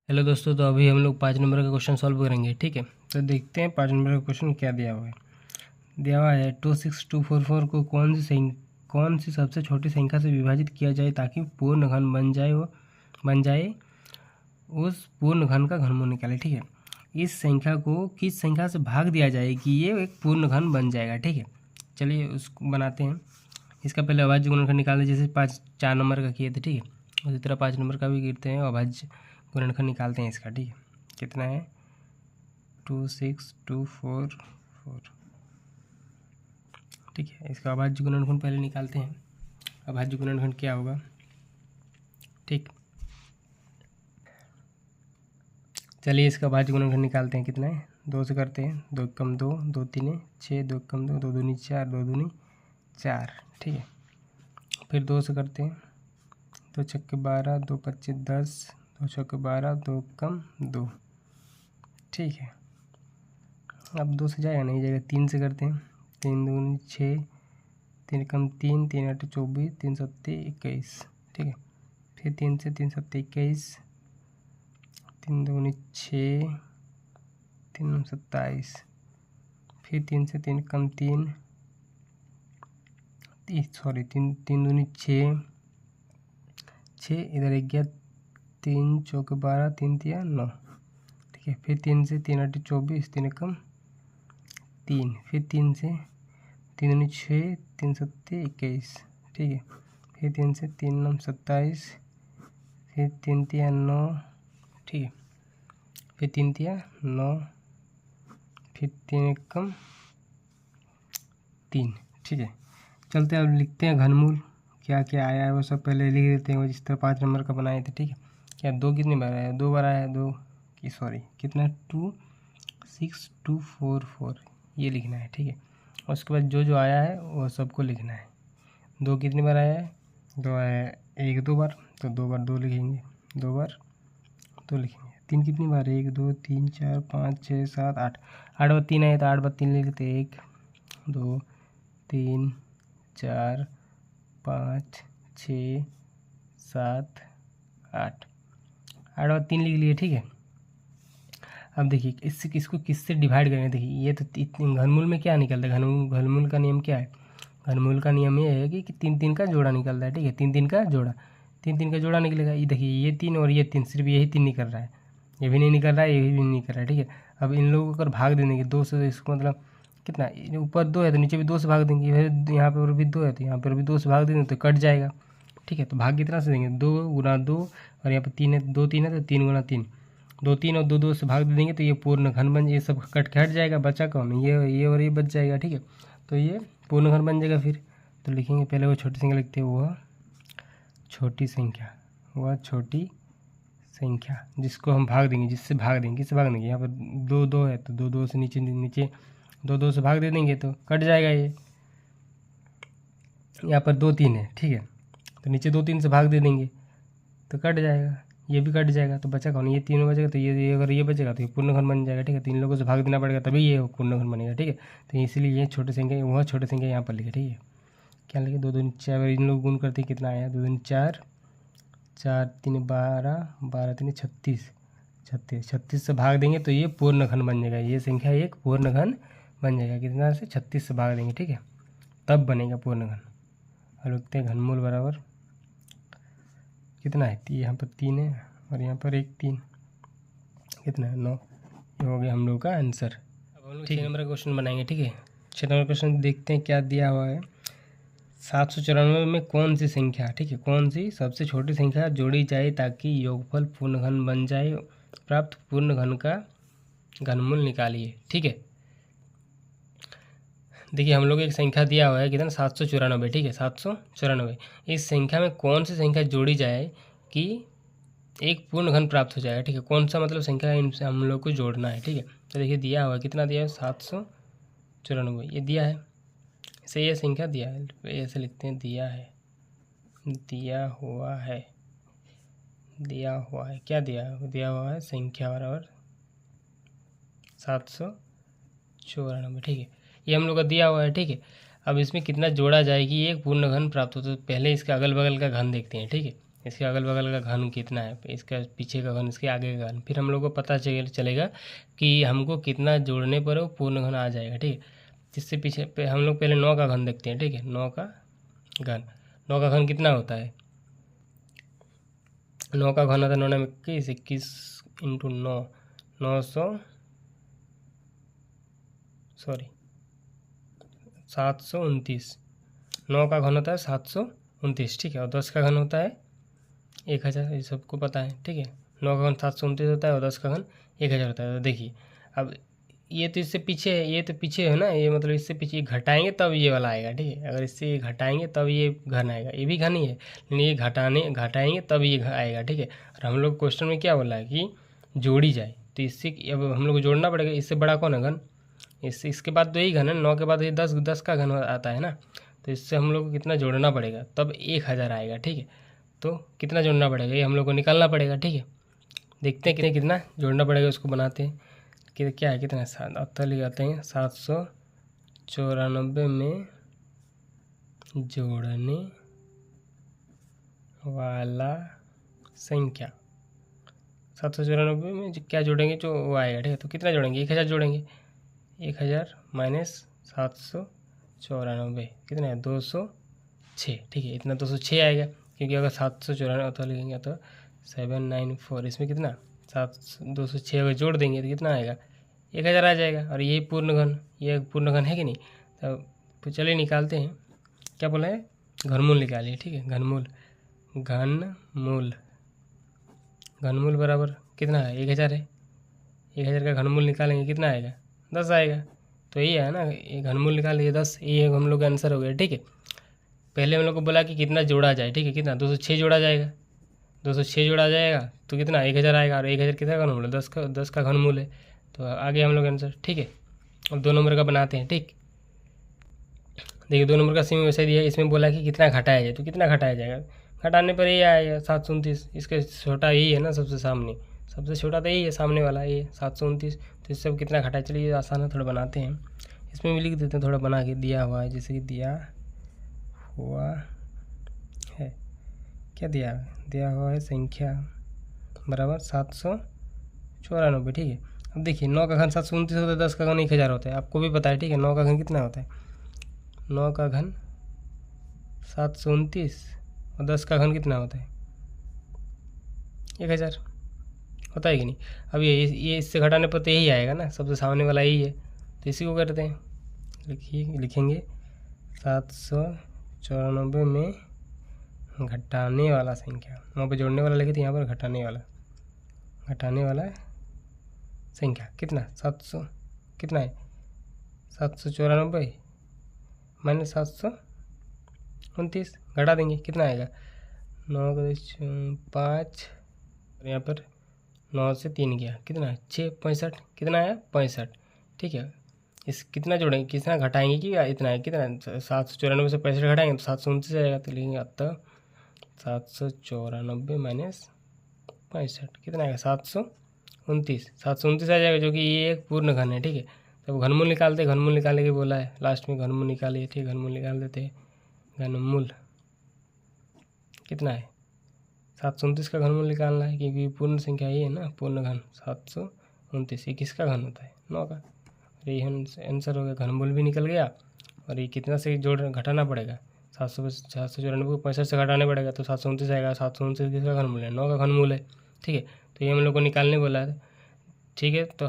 Hello दोस्तों, तो अभी हम लोग 5 नंबर का क्वेश्चन सॉल्व करेंगे। ठीक है, तो देखते हैं 5 नंबर का क्वेश्चन क्या दिया हुआ है। दिया हुआ है 26244 को कौन सी सबसे छोटी संख्या से विभाजित किया जाए ताकि पूर्ण घन बन जाए उस पूर्ण घन का घनमूल निकाले। ठीक है, इस संख्या को किस संख्या से भाग दिया जाए कि ये एक पूर्ण घन बन जाएगा। ठीक है, चलिए उसको बनाते हैं। इसका पहले अभाज्य गुणनखंड निकालते हैं, जैसे 4 नंबर का किए थे। ठीक है, उसी तरह 5 नंबर का भी गिरते हैं, अभाज्य गुणनखंड निकालते हैं इसका। ठीक है, कितना है 26244। ठीक है, इसका अभाज्य गुणनखंड पहले निकालते हैं। अभाज्य गुणनखंड क्या होगा? ठीक, चलिए इसका अभाज्य गुणनखंड निकालते हैं। कितना है, 2 से करते हैं। 2 कम 2, 2 तीन 6, 2 कम 2, 2 दूनी 4, 2 दूनी 4। ठीक है, फिर 2 से करते हैं। 2 छक्के 12, 2 पच्चीस 10, 2 छक्के 12, 2 कम 2। ठीक है, अब 2 से जाएगा, नहीं जाएगा। 3 से करते हैं। 3 दूनी 6, 3 कम 3, 3 8 24, 3 7 21। ठीक है, फिर 3 से 3 7 21, 3 दूनी 6, 3 27, फिर 3 से 3 कम 3, 3 दूनी 6, 6 इधर 11, 3 चौके 12, 3 तिया 9। ठीक है, फिर 3 से 3 8 24, 3 कम 3, फिर 3 से 3 दूनी 6, 3 7 21। ठीक है, फिर 3 से 3 9 27, फिर 3 तिया 9। ठीक है, फिर 3 तिया 9, फिर 3 कम 3। ठीक है, चलते अब लिखते हैं घनमूल। क्या क्या आया है वो सब पहले लिख देते हैं, जिस तरह 5 नंबर का बनाए थे। ठीक है, क्या 2 कितनी बार आया? 2 बार आया है। 2 की सॉरी कितना 26244 ये लिखना है। ठीक है, और उसके बाद जो जो आया है वो सबको लिखना है। 2 कितनी बार आया है? 2 आया है 1 2 बार, तो 2 बार 2 लिखेंगे, 2 बार 2 लिखेंगे। 3 कितनी बार? 1 2 3 4 5 6 7 8। 8 बार 3 आए तो 8 बार 3 लिखते। 1 2 3 4 5 6 7 8। 8 बार 3 लिख लिए। ठीक है, अब देखिए इससे किसको किससे डिवाइड करेंगे। देखिए ये तो घनमूल में क्या निकलता है? घनमूल का नियम क्या है? घनमूल का नियम ये है कि 3 3 का जोड़ा निकलता है। ठीक है, 3 3 का जोड़ा, 3 3 का जोड़ा निकलेगा। ये देखिए ये 3 और ये 3, सिर्फ यही 3 निकल रहा है, ये भी नहीं निकल रहा है, ये भी नहीं निकल रहा है। ठीक है, अब इन लोगों को अगर भाग दे देंगे 2 से, इसको मतलब कितना, ऊपर 2 है तो नीचे भी 2 से भाग देंगे, फिर यहाँ पर भी 2 है तो यहाँ पर भी 2 से भाग देंगे तो कट जाएगा। ठीक है, तो भाग कितना से देंगे? 2 गुना 2, और यहाँ पर 3 है, 2 3 है तो 3 गुना 3, 2 3 और 2 2 से भाग दे देंगे तो ये पूर्ण घन बन, ये सब कट के हट जाएगा, बचा कौन? ये और ये बच जाएगा। ठीक है, तो ये पूर्ण घन बन जाएगा। फिर तो लिखेंगे पहले वो छोटी संख्या लिखते हैं, वह छोटी संख्या जिसको हम भाग देंगे, जिससे भाग देंगे, किससे भाग देंगे? यहाँ पर 2 2 है तो 2 2 से नीचे 2 2 से भाग दे देंगे तो कट जाएगा ये। यहाँ पर 2 3 है। ठीक है, तो नीचे 2 3 से भाग दे देंगे तो कट जाएगा, ये भी कट जाएगा, तो बचा कौन? ये तीनों बचेगा, तो ये अगर ये बचेगा तो ये पूर्ण घन बन जाएगा। ठीक है, 3 लोगों से भाग देना पड़ेगा तभी ये पूर्ण घन बनेगा। ठीक है, तो इसलिए ये छोटे संख्या, वह छोटे संख्या यहाँ पर लिखे। ठीक है, क्या लिखे? 2 2 4, इन लोग गुण करते कितना आया? 2 2 4, 4 3 12, 12 3 36, 36 से भाग देंगे तो ये पूर्ण घन बन जाएगा। ये संख्या एक पूर्ण घन बन जाएगा। कितना से? 36 से भाग देंगे। ठीक है, तब बनेगा पूर्ण घन। और लिखते हैं घनमूल बराबर कितना है? यहाँ पर 3 है और यहाँ पर 1 3, कितना है? 9। ये हो गया हम लोग का आंसर। अब हम लोग 6 नंबर का क्वेश्चन बनाएंगे। ठीक है, 6 नंबर क्वेश्चन देखते हैं क्या दिया हुआ है। 794 में कौन सी संख्या, ठीक है, कौन सी सबसे छोटी संख्या जोड़ी जाए ताकि योगफल पूर्ण घन बन जाए, प्राप्त पूर्ण घन का घनमूल निकालिए। ठीक है, देखिए हम लोग एक संख्या दिया हुआ है, कितना? 794। ठीक है, 794। इस संख्या में कौन सी संख्या जोड़ी जाए कि एक पूर्ण घन प्राप्त हो जाएगा। ठीक है, कौन सा मतलब संख्या इनसे हम लोग को जोड़ना है। ठीक है, तो देखिए दिया हुआ है, कितना दिया है? 794 ये दिया है, इसे ये संख्या दिया है, ऐसे लिखते हैं दिया है, दिया हुआ है, क्या दिया है? दिया हुआ है संख्या बराबर 794। ठीक है, ये हम लोग का दिया हुआ है। ठीक है, अब इसमें कितना जोड़ा जाए कि एक पूर्ण घन प्राप्त हो, तो पहले इसका अगल बगल का घन देखते हैं। ठीक है, इसके अगल बगल का घन कितना है, इसका पीछे का घन, इसके आगे का घन, फिर हम लोग को पता चलेगा कि हमको कितना जोड़ने पर वो पूर्ण घन आ जाएगा। ठीक है, जिससे पीछे पे हम लोग पहले 9 का घन देखते हैं। ठीक है, 9 का घन, 9 का घन कितना होता है, 9 का घन होता है 9 में 21, 21 इंटू 9, 729। 9 का घन होता है 729। ठीक है, और 10 का घन होता है 1000, ये सबको पता है। ठीक है, 9 का घन 729 होता है और 10 का घन 1000 होता है। तो देखिए अब ये तो इससे पीछे है, ये तो पीछे है ना, ये मतलब इससे पीछे घटाएंगे तब ये वाला आएगा। ठीक है, अगर इससे ये घटाएंगे तब ये घन आएगा, ये भी घन ही है, लेकिन ये घटाएंगे तब ये आएगा। ठीक है, और हम लोग क्वेश्चन में क्या बोला है कि जोड़ी जाए, तो इससे अब हम लोग को जोड़ना पड़ेगा। इससे बड़ा कौन है घन, इससे इसके बाद तो यही घन है, 9 के बाद ये 10 का घन आता है ना, तो इससे हम लोग को कितना जोड़ना पड़ेगा तब 1000 आएगा। ठीक है, तो कितना जोड़ना पड़ेगा ये हम लोग को निकालना पड़ेगा। ठीक है, देखते हैं कितना जोड़ना पड़ेगा, उसको बनाते हैं कि क्या है, कितना है, उत्तर लिखाते हैं 794 में जोड़ने वाला संख्या, 794 में क्या जोड़ेंगे जो वो आएगा। ठीक है, तो कितना जोड़ेंगे, 1000 जोड़ेंगे, 1000 माइनस 794 कितना है, 206। ठीक है, इतना 206 आएगा, क्योंकि अगर 794 तो लिखेंगे तो 794, इसमें कितना 206 अगर जोड़ देंगे तो कितना आएगा, 1000 आ जाएगा। और ये पूर्ण घन, ये पूर्ण घन है कि नहीं, तो चलिए निकालते हैं। क्या बोला है, घनमूल निकालिए। ठीक है, घनमूल बराबर कितना है, 1000 है, 1000 का घनमूल निकालेंगे कितना आएगा, 10 आएगा। तो ये है ना, ये घनमूल निकालिए 10, ये हम लोग का आंसर हो गया। ठीक है, पहले हम लोग को बोला कि कितना जोड़ा जाए। ठीक है, कितना 206 जोड़ा जाएगा, 206 जोड़ा जाएगा तो कितना 1000 आएगा, और 1000 कितना घनमूल है, 10 का घनमूल है, तो आगे हम लोग आंसर। ठीक है, अब 2 नंबर का बनाते हैं। ठीक, देखिए 2 नंबर का सेम वैसे दिया है, इसमें बोला कि कितना घटाया जाए, तो कितना घटाया जाएगा, घटाने पर ये आएगा 729, इसके छोटा यही है ना, सबसे छोटा तो यही है, सामने वाला ये 729, तो इससे अब कितना घटाया, चलिए आसान है, थोड़ा बनाते हैं, इसमें भी लिख देते हैं, थोड़ा बना के दिया हुआ है, जैसे कि दिया हुआ है, क्या दिया हुआ है संख्या बराबर 794। ठीक है, अब देखिए 9 का घन 729 होता है, 10 का घन 1000 होता है, आपको भी पता है। ठीक है, 9 का घन कितना होता है, 9 का घन 729 और 10 का घन कितना होता है, 1000 होता है कि नहीं। अब ये इससे घटाने पर तो यही आएगा ना, सबसे सामने वाला यही है, तो इसी को करते हैं। लिखेंगे 794 में घटाने वाला संख्या, वहाँ पे जोड़ने वाला लिखे थे, यहाँ पर घटाने वाला संख्या कितना, 700 कितना है, 794 माइनस 729, घटा देंगे कितना आएगा, 9 का 5, यहाँ पर 9 से 3 गया, कितना 6, 65, कितना आया 65। ठीक है, इस कितना जोड़ेंगे, कितना घटाएंगे कि इतना है, कितना 794 से 65 घटाएंगे तो 729 आएगा, तो लिखेंगे अतः 794 माइनस 65 कितना आएगा, 729 आ जाएगा, जो कि ये एक पूर्ण घन है। ठीक है, तो घनमूल निकालते, घनमूल निकालने के बोला है, लास्ट में घनमूल निकालिए। ठीक है, घनमूल निकाल देते हैं, घनमूल कितना है, 729 का घनमूल निकालना है, क्योंकि पूर्ण संख्या ये है ना, पूर्ण घन 729, ये किसका घन होता है, 9 का। ये आंसर हो गया, घनमूल भी निकल गया, और ये कितना से घटाना पड़ेगा, 794 को 65 से घटाने पड़ेगा, तो 729 आएगा, 729 किसका घनमूल है, 9 का घनमूल है। ठीक है, तो ये हम लोग को निकालने बोला है। ठीक है, तो